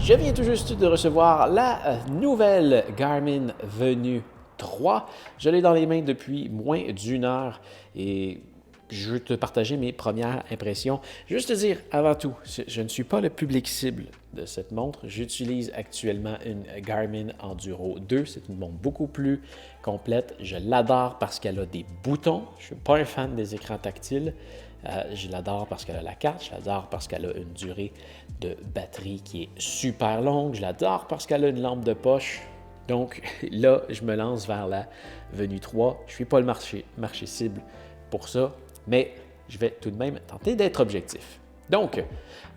Je viens tout juste de recevoir la nouvelle Garmin Venue 3. Je l'ai dans les mains depuis moins d'une heure et je veux te partager mes premières impressions. Juste te dire, avant tout, je ne suis pas le public cible de cette montre. J'utilise actuellement une Garmin Enduro 2. C'est une montre beaucoup plus complète. Je l'adore parce qu'elle a des boutons. Je ne suis pas un fan des écrans tactiles. Je l'adore parce qu'elle a la carte, je l'adore parce qu'elle a une durée de batterie qui est super longue, je l'adore parce qu'elle a une lampe de poche. Donc là, je me lance vers la Venue 3. Je ne suis pas le marché cible pour ça, mais je vais tout de même tenter d'être objectif. Donc,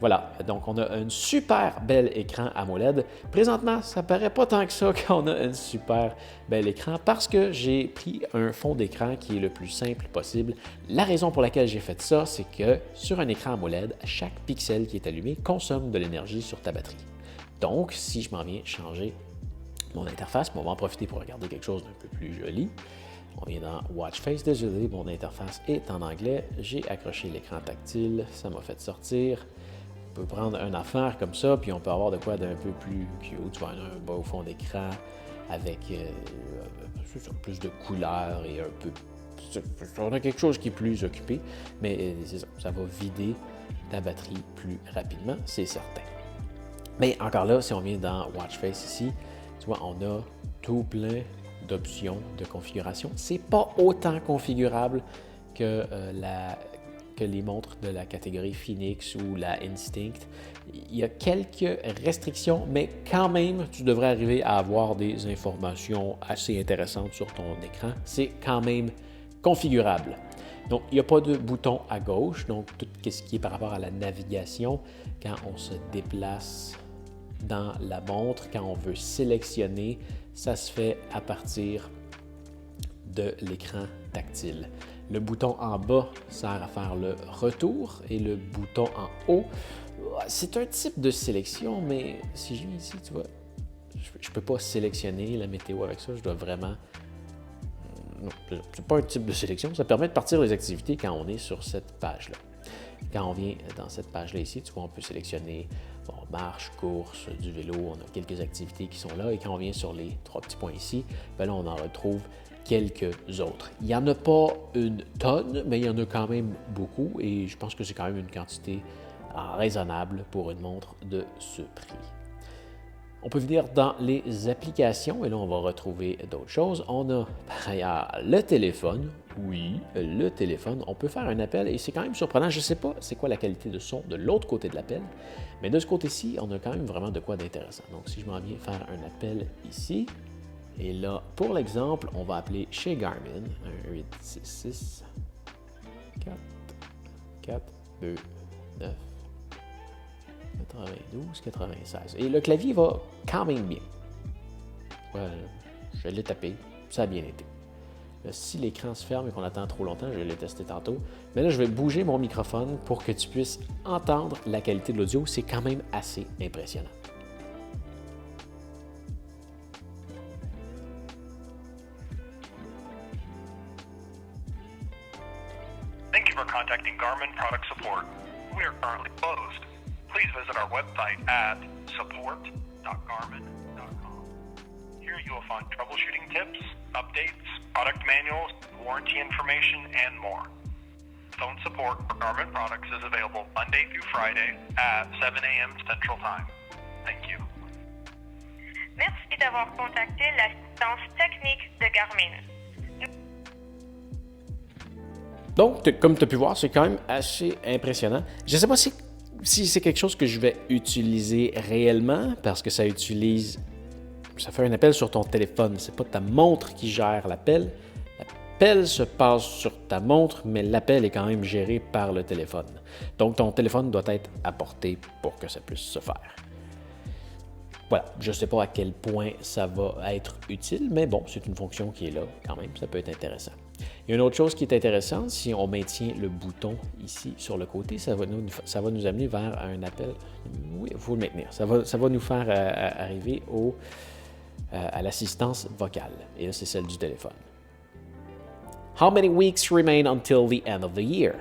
voilà. Donc, on a un super bel écran AMOLED. Présentement, ça paraît pas tant que ça qu'on a un super bel écran parce que j'ai pris un fond d'écran qui est le plus simple possible. La raison pour laquelle j'ai fait ça, c'est que sur un écran AMOLED, chaque pixel qui est allumé consomme de l'énergie sur ta batterie. Donc, si je m'en viens changer mon interface, on va en profiter pour regarder quelque chose d'un peu plus joli. On vient dans Watch Face. Désolé, mon interface est en anglais. J'ai accroché l'écran tactile. Ça m'a fait sortir. On peut prendre une affaire comme ça, puis on peut avoir de quoi d'un peu plus cute. Tu vois, un beau fond d'écran avec plus de couleurs et un peu... On a quelque chose qui est plus occupé, mais c'est ça. Ça va vider ta batterie plus rapidement, c'est certain. Mais encore là, si on vient dans Watch Face ici, tu vois, on a tout plein d'options de configuration. C'est pas autant configurable que, que les montres de la catégorie Phoenix ou la Instinct. Il y a quelques restrictions, mais quand même, tu devrais arriver à avoir des informations assez intéressantes sur ton écran. C'est quand même configurable. Donc, il n'y a pas de bouton à gauche, donc tout ce qui est par rapport à la navigation, quand on se déplace dans la montre, quand on veut sélectionner, ça se fait à partir de l'écran tactile. Le bouton en bas sert à faire le retour et le bouton en haut, c'est un type de sélection, mais si je viens ici, tu vois, je ne peux pas sélectionner la météo avec ça, je dois vraiment... Non, c'est pas un type de sélection, ça permet de partir les activités quand on est sur cette page-là. Quand on vient dans cette page-là ici, tu vois, on peut sélectionner marche, course, du vélo, on a quelques activités qui sont là. Et quand on vient sur les trois petits points ici, bien là, on en retrouve quelques autres. Il n'y en a pas une tonne, mais il y en a quand même beaucoup et je pense que c'est quand même une quantité raisonnable pour une montre de ce prix. On peut venir dans les applications et là, on va retrouver d'autres choses. On a par ailleurs le téléphone. Oui, le téléphone. On peut faire un appel et c'est quand même surprenant. Je ne sais pas c'est quoi la qualité de son de l'autre côté de l'appel, mais de ce côté-ci, on a quand même vraiment de quoi d'intéressant. Donc, si je m'en viens faire un appel ici, et là, pour l'exemple, on va appeler chez Garmin 1866 4 4 2 9 92, 96. Et le clavier va quand même bien. Ouais, je l'ai tapé, ça a bien été. Là, si l'écran se ferme et qu'on attend trop longtemps, je l'ai testé tantôt, mais là, je vais bouger mon microphone pour que tu puisses entendre la qualité de l'audio. C'est quand même assez impressionnant. Thank you for contacting Garmin Product Support. We are currently closed. Please visit our website at support.garmin.com. Here you will find troubleshooting tips, updates, product manuals, warranty information, and more. Phone support for Garmin products is available Monday through Friday at 7 a.m. Central Time. Thank you. Merci d'avoir contacté l'assistance technique de Garmin. Donc, comme tu as pu voir, c'est quand même assez impressionnant. Je ne sais pas si c'est quelque chose que je vais utiliser réellement, parce que ça fait un appel sur ton téléphone. C'est pas ta montre qui gère l'appel. L'appel se passe sur ta montre, mais l'appel est quand même géré par le téléphone. Donc, ton téléphone doit être à portée pour que ça puisse se faire. Voilà, je ne sais pas à quel point ça va être utile, mais bon, c'est une fonction qui est là quand même, ça peut être intéressant. Il y a une autre chose qui est intéressante, si on maintient le bouton ici sur le côté, ça va nous amener vers un appel. Oui, il faut le maintenir. Ça va nous faire arriver à l'assistance vocale. Et là, c'est celle du téléphone. How many weeks remain until the end of the year?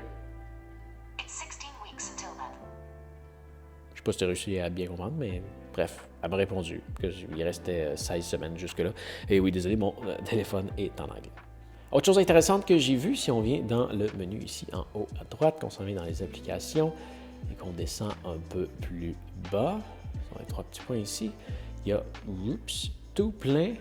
It's 16 weeks until then. Je ne sais pas si tu as réussi à bien comprendre, mais Bref, elle m'a répondu qu'il restait 16 semaines jusque-là. Et oui, désolé, mon téléphone est en anglais. Autre chose intéressante que j'ai vue, si on vient dans le menu ici en haut à droite, qu'on s'en vient dans les applications et qu'on descend un peu plus bas, sur les 3 petits points ici, il y a tout plein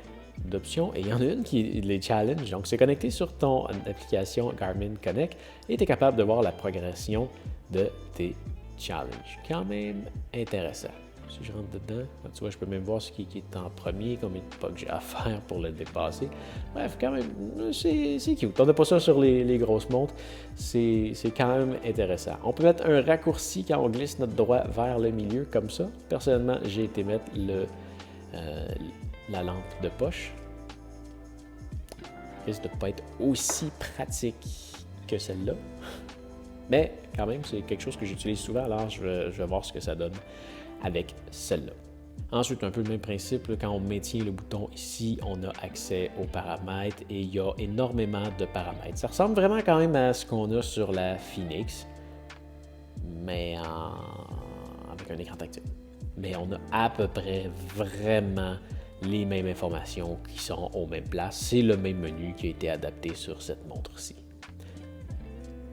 d'options et il y en a une qui est les challenges. Donc, c'est connecté sur ton application Garmin Connect et tu es capable de voir la progression de tes challenges. Quand même intéressant. Si je rentre dedans, tu vois, je peux même voir ce qui est en premier, combien de pas que j'ai à faire pour le dépasser. Bref, quand même, c'est cute. On n'a pas ça sur les grosses montres. C'est quand même intéressant. On peut mettre un raccourci quand on glisse notre doigt vers le milieu, comme ça. Personnellement, j'ai été mettre la lampe de poche. Ça risque de ne pas être aussi pratique que celle-là. Mais quand même, c'est quelque chose que j'utilise souvent, alors je vais voir ce que ça donne avec celle-là. Ensuite, un peu le même principe, quand on maintient le bouton ici, on a accès aux paramètres et il y a énormément de paramètres. Ça ressemble vraiment quand même à ce qu'on a sur la Phoenix, mais avec un écran tactile. Mais on a à peu près vraiment les mêmes informations qui sont aux mêmes places. C'est le même menu qui a été adapté sur cette montre-ci.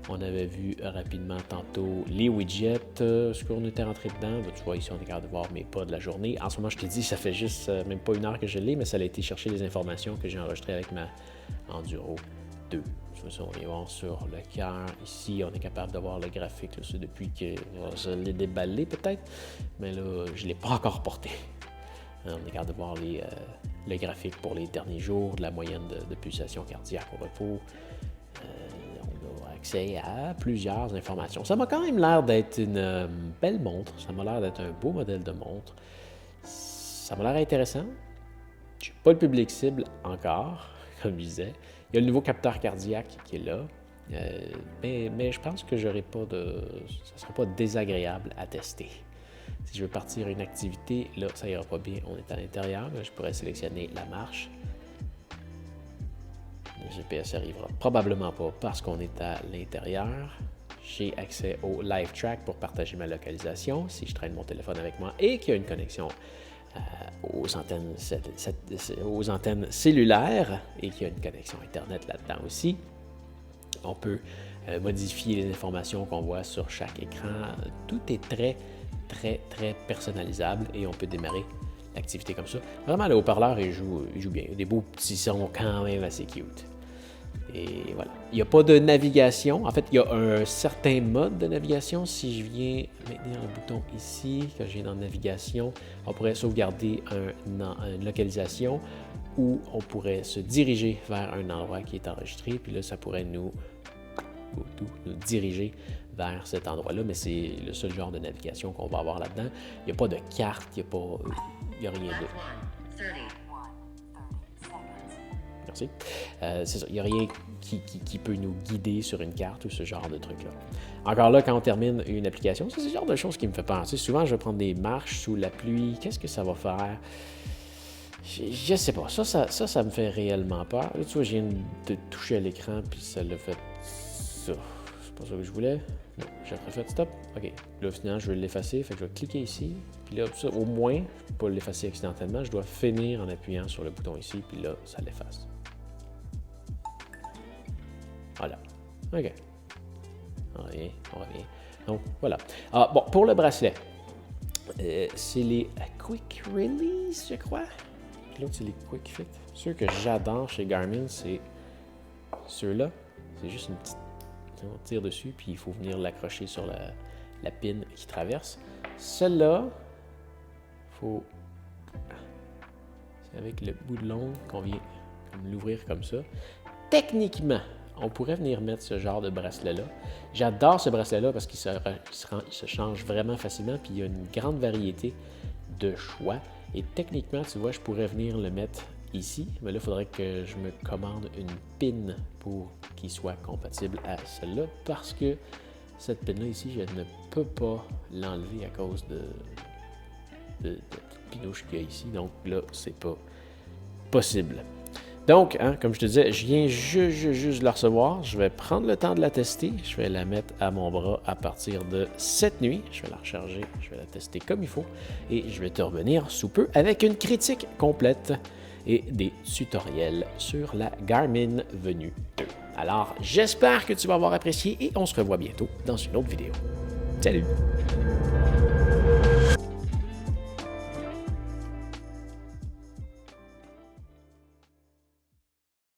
On avait vu rapidement tantôt les widgets, ce qu'on était rentré dedans. Tu vois, ici, on est capable de voir mes pas de la journée. En ce moment, je t'ai dit, ça fait juste même pas 1 heure que je l'ai, mais ça a été chercher les informations que j'ai enregistrées avec ma Enduro 2. Tu vois, ça, on vient voir sur le cœur. Ici, on est capable de voir le graphique. C'est depuis que je l'ai déballé, peut-être, mais là, je ne l'ai pas encore porté. On est capable de voir le graphique pour les derniers jours, de la moyenne de pulsation cardiaque au repos. Accès à plusieurs informations. Ça m'a quand même l'air d'être une belle montre. Ça m'a l'air d'être un beau modèle de montre. Ça m'a l'air intéressant. Je n'ai pas le public cible encore, comme je disais. Il y a le nouveau capteur cardiaque qui est là. Mais je pense que ça ne sera pas désagréable à tester. Si je veux partir une activité, là, ça ira pas bien. On est à l'intérieur, mais je pourrais sélectionner la marche. Le GPS n'arrivera probablement pas parce qu'on est à l'intérieur. J'ai accès au Live Track pour partager ma localisation si je traîne mon téléphone avec moi et qu'il y a une connexion aux antennes cellulaires et qu'il y a une connexion Internet là-dedans aussi. On peut modifier les informations qu'on voit sur chaque écran. Tout est très, très, très personnalisable et on peut démarrer l'activité comme ça. Vraiment, le haut-parleur, il joue bien. Il y a des beaux petits sons quand même assez cute. Et voilà. Il n'y a pas de navigation. En fait, il y a un certain mode de navigation. Si je viens maintenir le bouton ici, quand je viens dans Navigation, on pourrait sauvegarder une localisation ou on pourrait se diriger vers un endroit qui est enregistré. Puis là, ça pourrait nous diriger vers cet endroit-là. Mais c'est le seul genre de navigation qu'on va avoir là-dedans. Il n'y a pas de carte, il n'y a rien de... Merci. C'est ça, il n'y a rien qui peut nous guider sur une carte ou ce genre de truc-là. Encore là, quand on termine une application, c'est ce genre de choses qui me fait penser. Souvent, je vais prendre des marches sous la pluie. Qu'est-ce que ça va faire? Je sais pas. Ça me fait réellement peur. Là, tu vois, je viens de toucher à l'écran, puis ça l'a fait ça. C'est pas ça que je voulais. Non, j'ai refait stop. OK. Là, finalement, je vais l'effacer. Fait que je vais cliquer ici. Puis là, ça, au moins, je ne peux pas l'effacer accidentellement. Je dois finir en appuyant sur le bouton ici. Puis là, ça l'efface. Voilà. OK. On revient. Donc, voilà. Bon, pour le bracelet, c'est les Quick Release, je crois. L'autre, c'est les Quick Fit. Ceux que j'adore chez Garmin, c'est ceux-là. C'est juste une petite... On tire dessus, puis il faut venir l'accrocher sur la pin qui traverse. Celle-là, faut... C'est avec le bout de l'ongle qu'on vient l'ouvrir comme ça. Techniquement, on pourrait venir mettre ce genre de bracelet-là. J'adore ce bracelet-là parce qu'il se change vraiment facilement, puis il y a une grande variété de choix. Et techniquement, tu vois, je pourrais venir le mettre ici, mais là, il faudrait que je me commande une pin pour qu'il soit compatible à celle-là, parce que cette pin-là ici, je ne peux pas l'enlever à cause de pinouche qu'il y a ici. Donc là, c'est pas possible. Donc, comme je te disais, je viens juste de la recevoir. Je vais prendre le temps de la tester. Je vais la mettre à mon bras à partir de cette nuit. Je vais la recharger, je vais la tester comme il faut. Et je vais te revenir sous peu avec une critique complète et des tutoriels sur la Garmin Venue 2. Alors, j'espère que tu vas avoir apprécié et on se revoit bientôt dans une autre vidéo. Salut!